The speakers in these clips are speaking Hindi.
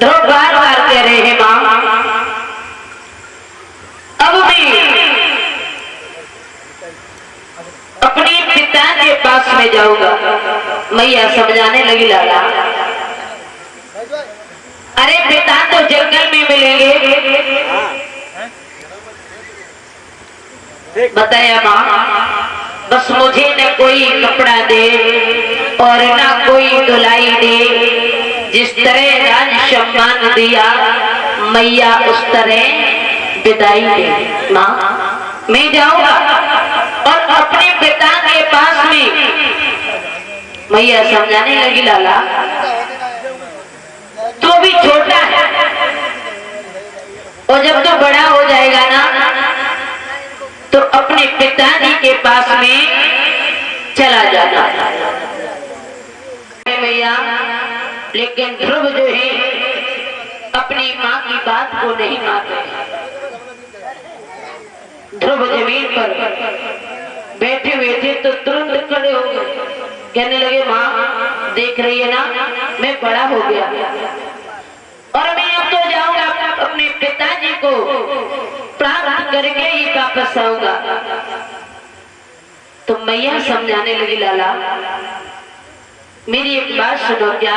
ध्रुव बार बार कह रहे हैं मां अब मैं अपने पिता के पास में जाऊंगा। मैया समझाने लगी लाला अरे पिता तो जंगल में मिलेंगे। बताया मां बस मुझे न कोई कपड़ा दे और न कोई धुलाई दे। जिस तरह राज सम्मान दिया मैया उस तरह विदाई दे। मां मैं जाऊंगा और अपने पिता के पास में। मैया समझाने लगी लाला तो भी छोटा है और जब तो बड़ा हो जाएगा ना तो अपने पिताजी के पास में चला जाना। मैया लेकिन ध्रुव जो है अपनी माँ की बात को नहीं मानते। ध्रुव जमीन पर बैठे हुए थे तो तुरंत खड़े हो गए। कहने लगे माँ देख रही है ना मैं बड़ा हो गया और मैं अब तो जाऊंगा अपने पिताजी को प्राप्त करके ही वापस आऊंगा। तो मैया समझाने लगी लाला मेरी एक बात सुनो क्या।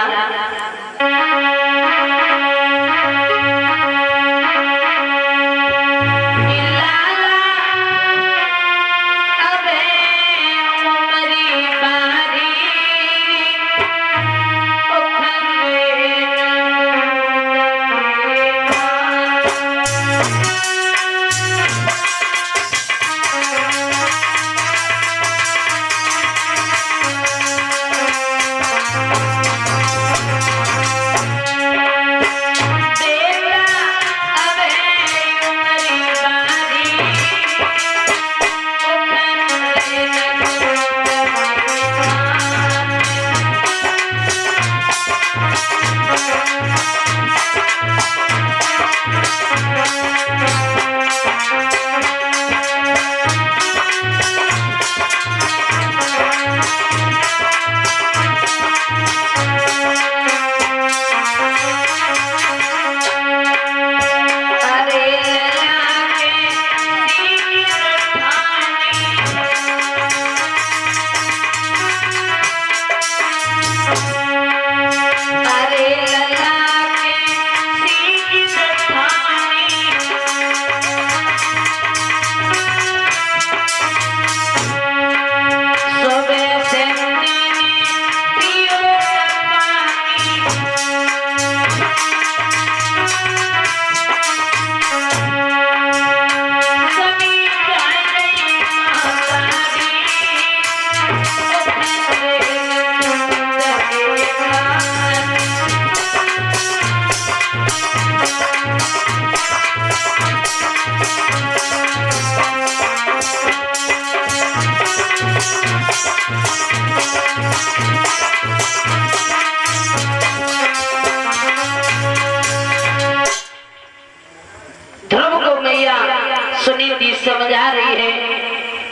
सुनीति समझा रही है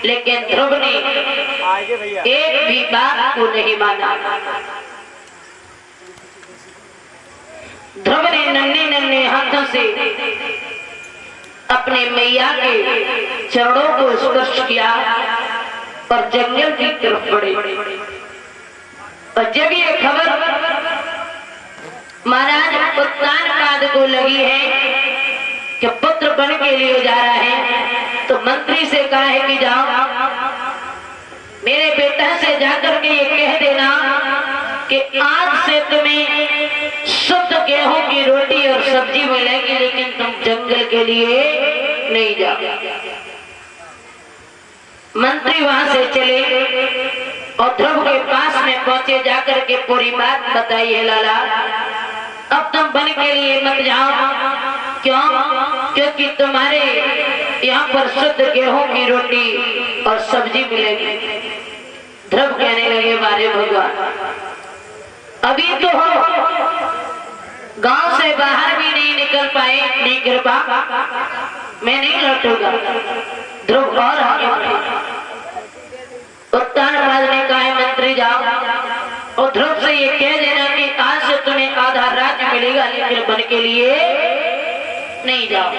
लेकिन ध्रुव ने एक भी बात को नहीं माना। ध्रुव ने नन्हे नन्हे हाथों से अपने मैया के चरणों को स्पर्श किया और जंगल की तरफ बढ़े। और जब ये खबर महाराज उत्तानपाद को लगी है कि पुत्र बन के लिए जा रहा है तो मंत्री से कहा है कि जाओ मेरे बेटा से जाकर के ये कह देना कि आज से तुम्हें शुद्ध गेहूं की रोटी और सब्जी मिलेगी लेकिन तुम जंगल के लिए नहीं जाओ। मंत्री वहां से चले और ध्रुव के पास में पहुंचे। जाकर के पूरी बात बताई है लाला अब तुम बन के लिए मत जाओ। क्यों? क्योंकि तुम्हारे यहाँ पर शुद्ध गेहूं की रोटी और सब्जी मिलेगी। ध्रुव कहने लगे मारे भगवान अभी तो हम गांव से बाहर भी नहीं निकल पाए, नहीं कृपा मैं नहीं लौटूंगा। ध्रुव और उत्तानपाद ने कहा मंत्री जाओ और ध्रुव से ये कह देना कि आज से तुम्हें आधा राज्य मिलेगा लेकर बन के लिए नहीं जाओ।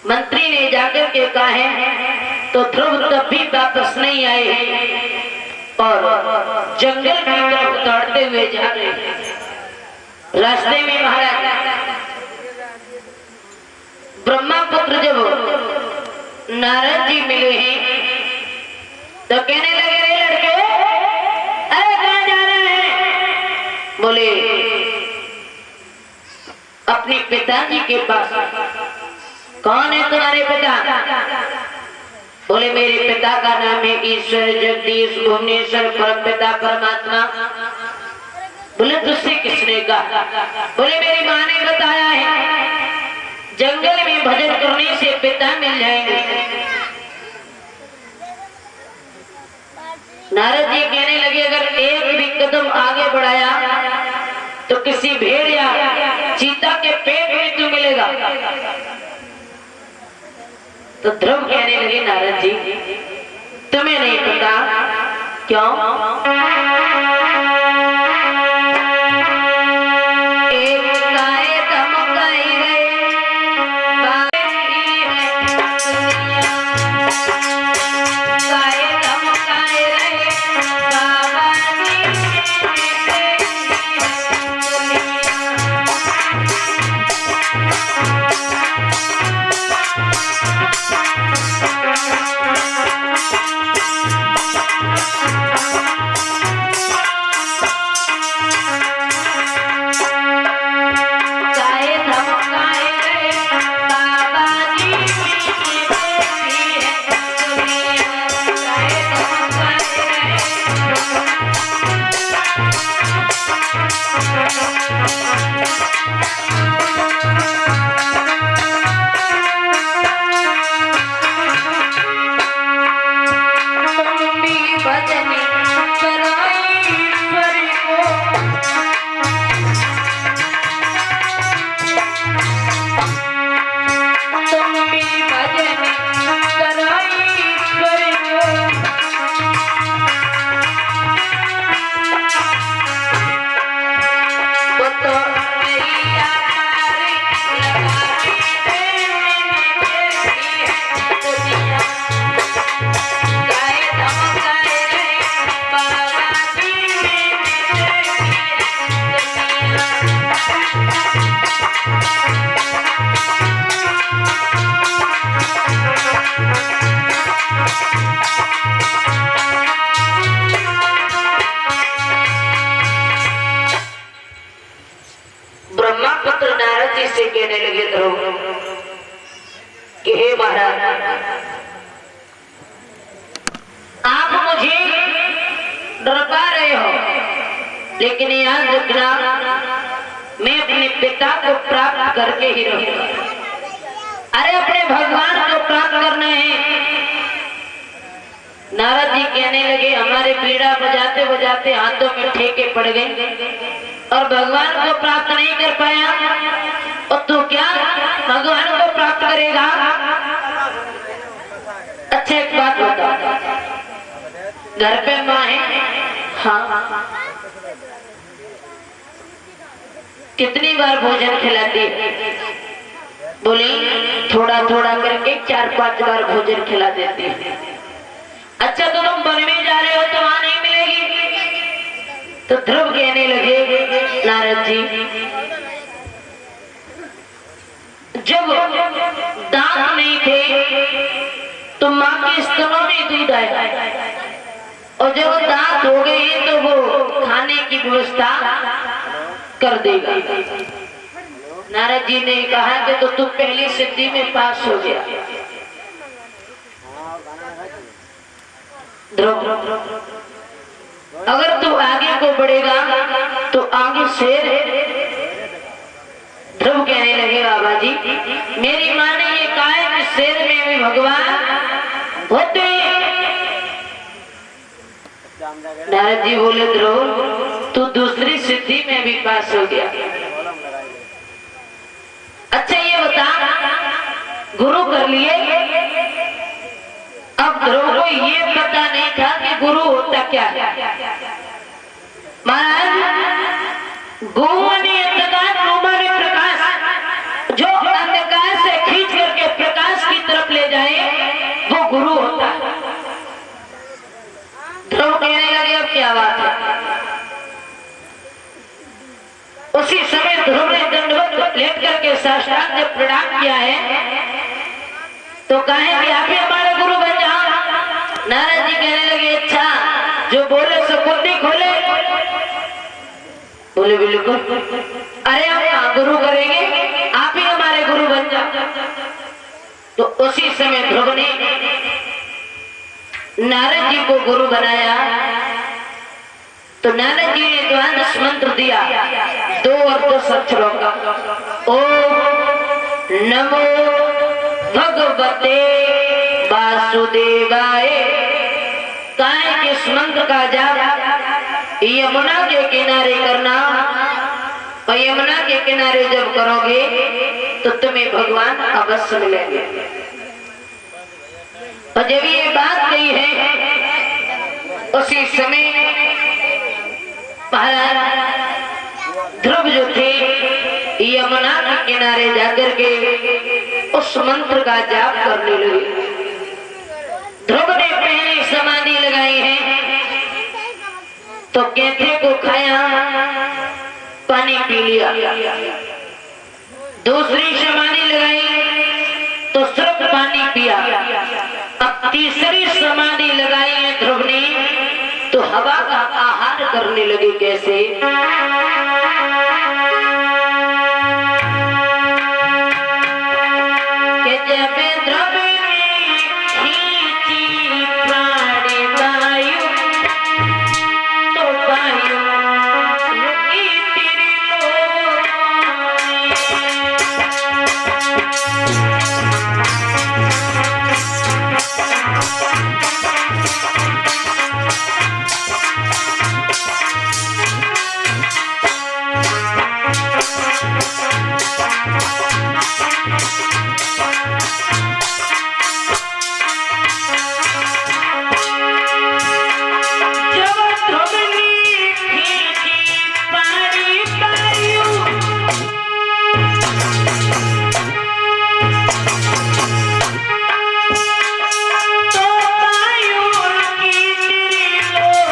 मंत्री ने जाकर के कहा है तो ध्रुव तब भी वापस नहीं आए हैं और जंगल की तरफ दौड़ते हुए जा रहे हैं। रास्ते में महाराज ब्रह्मापुत्र जब नारद जी मिले हैं तो कहने लगे, रे लड़के, अरे कहाँ जा रहे हैं? बोले अपने पिताजी के पास। कौन है तुम्हारे पिता? बोले मेरे पिता का नाम है ईश्वर जगदीश भुवनेश्वर परम पिता परमात्मा। बोले तुझसे किसने कहा? बोले मेरी माँ ने बताया है जंगल में भजन करने से पिता मिल जाएंगे। नारद जी कहने लगे, अगर एक भी कदम आगे बढ़ाया तो किसी भेड़ या चीता के पेट में तू मिलेगा। तो ध्रुव कहने लगे, नारद जी तुम्हें नहीं पता क्यों? ब्रह्मापुत्र नारद जी से कहने लगे ध्रुव कि हे महाराज, आप मुझे डरपा रहे हो, लेकिन याद रखना मैं अपने पिता को प्राप्त करके ही रहूंगा। अरे अपने भगवान को प्राप्त करना है। नारद जी कहने लगे, हमारे पीड़ा बजाते बजाते हाथों में ठेके पड़ गए और भगवान को प्राप्त नहीं कर पाया, और तू क्या भगवान को प्राप्त करेगा? अच्छा एक बात बता, घर पे माँ है? हाँ। कितनी बार भोजन खिलाती है? बोली थोड़ा थोड़ा करके 4-5 बार भोजन खिला देती है। अच्छा तो तुम वन में जा रहे हो तो वहां नहीं मिलेगी? तो ध्रुव कहने लगे, नारद जी जब दांत नहीं थे तो माँ के स्तनों में दूध आया, और जब दांत हो गए तो वो खाने की व्यवस्था कर देगा। नारद जी ने कहा कि तो तू पहली सिद्धि में पास हो गया। ध्रुव अगर तू आगे को बढ़ेगा तो आगे शेर है। ध्रुव कहने लगे, बाबा जी मेरी माँ ने ये कहा है कि शेर में भी भगवान होते हैं। नारद जी बोले, ध्रुव तू दूसरी सिद्धि में भी पास हो गया। अच्छा ये बता, गुरु कर लिए? अब ध्रुव को ये पता नहीं था कि गुरु होता क्या है। महाराज गोवनीयता उसी समय ध्रुव ने दंडवत लेट करके साष्टांग जब प्रणाम किया है तो कहे कि आप ही हमारे गुरु बन जाओ। नारद जी कहने लगे अच्छा जो बोले सो कुंडी खोले। बोले बिल्कुल, अरे हम गुरु करेंगे, आप ही हमारे गुरु बन जाओ। तो उसी समय ध्रुव ने नारद जी को गुरु बनाया। तो नारद जी ने द्वादश मंत्र दिया 2 और 10 अक्षरों का। ओम नमो भगवते वासुदेवाय। कहे कि इस मंत्र का जाप यमुना के किनारे करना और यमुना के किनारे जब करोगे तो तुम्हें भगवान अवश्य मिलेंगे। और जब ये बात कही है उसी समय ध्रुव जो थे यमुना के किनारे जाकर के उस मंत्र का जाप करने लगे। ध्रुव ने पहले समाधि लगाई है तो कैथे को खाया, पानी पी लिया। दूसरी समाधि लगाई तो सिर्फ पानी पिया। अब तीसरी समाधि लगाई है ध्रुव ने तो हवा का आहार करने लगे। कैसे? कि जब ध्रुव ने खींची प्राणी वायु तो वायु रुकी त्रिलोक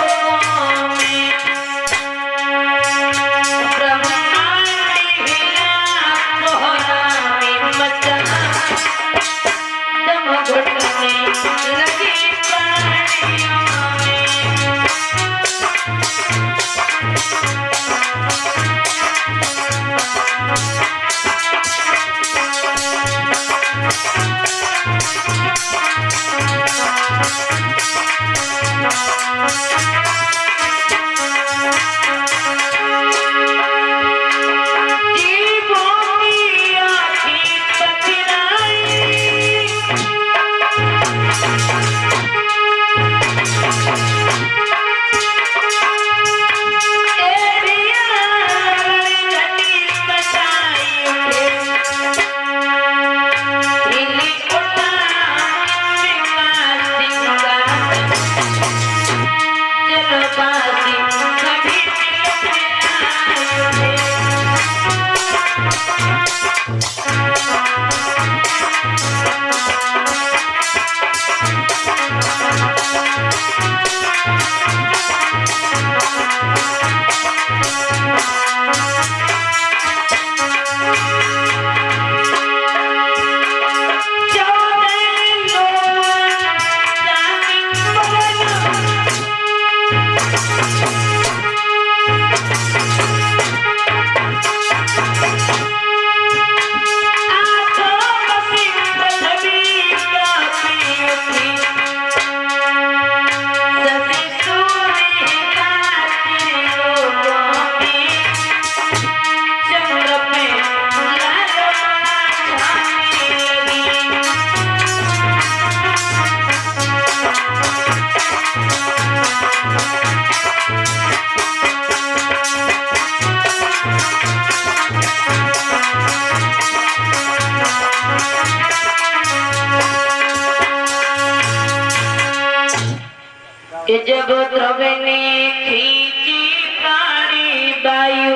कि जब ध्रुव ने खींची प्राणी वायु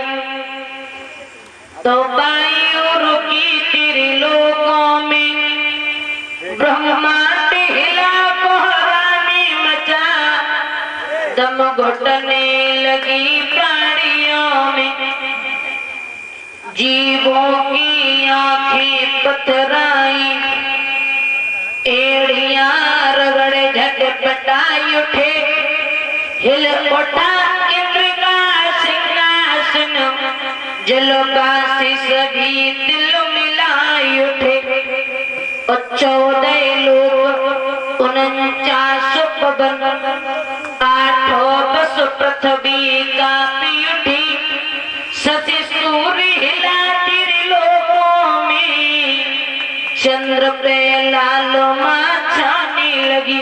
तो वायु रुकी त्रिलोकों में। ब्रह्मांड हिला कोहरानी मचा, दम घुटने लगी प्राणियों में। जीवों की आंखें पथराई, एड़ियां रगड़े झटपटाई उठे, हिल उठा इंद्र का सिंहासन, जलों का सभी दिल मिलाई उठे। और 14 लोग 49 पवन, 8 बस पृथ्वी कांपी उठी, शशि सूर्य हिला त्रिलोकों में, चंद्र पे लालिमा छाने लगी।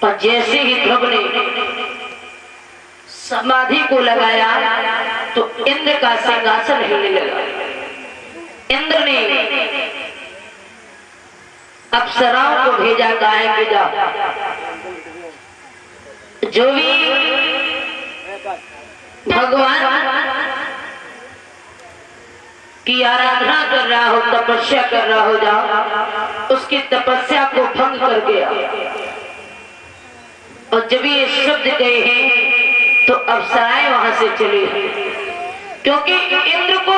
और जैसे ही ध्रुव ने समाधि को लगाया तो इंद्र का सिंहासन हिलने लगा। इंद्र ने अप्सराओं को भेजा, गाय के जाओ, जो भी भगवान की आराधना कर रहा हो, तपस्या कर रहा हो, जाओ उसकी तपस्या को भंग कर गया। और जब ये शब्द गए हैं तो अप्सराएं वहां से चली, क्योंकि इंद्र को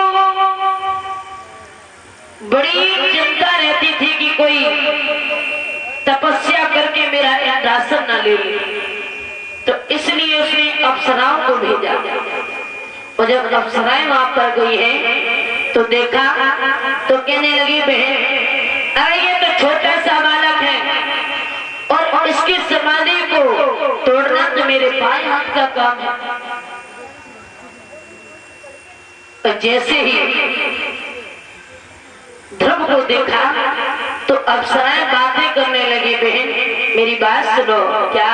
बड़ी चिंता रहती थी कि कोई तपस्या करके मेरा इंद्रासन न ले ले, तो इसलिए उसने अप्सराओं को भेजा। और जब अप्सराएं वहां पर गई है तो देखा तो कहने लगी, बहन अरे ये तो छोटा सा बालक है और इसकी समाधि को तोड़ना तो मेरे बाएं हाथ का काम है। और जैसे ही ध्रुव को देखा तो अप्सराएं बातें करने लगी, बहन मेरी बात सुनो, क्या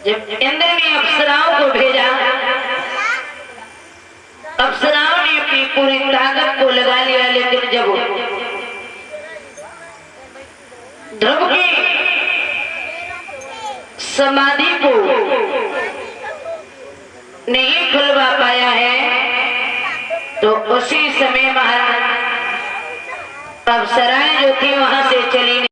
जब इंद्र ने अप्सराओं को भेजा, अप्सराओं ने अपनी पूरी ताकत को लगा लिया, लेकिन जब ध्रुव की समाधि को नहीं खुलवा पाया है, तो उसी समय महाराज अप्सराएं जो थी वहां से चली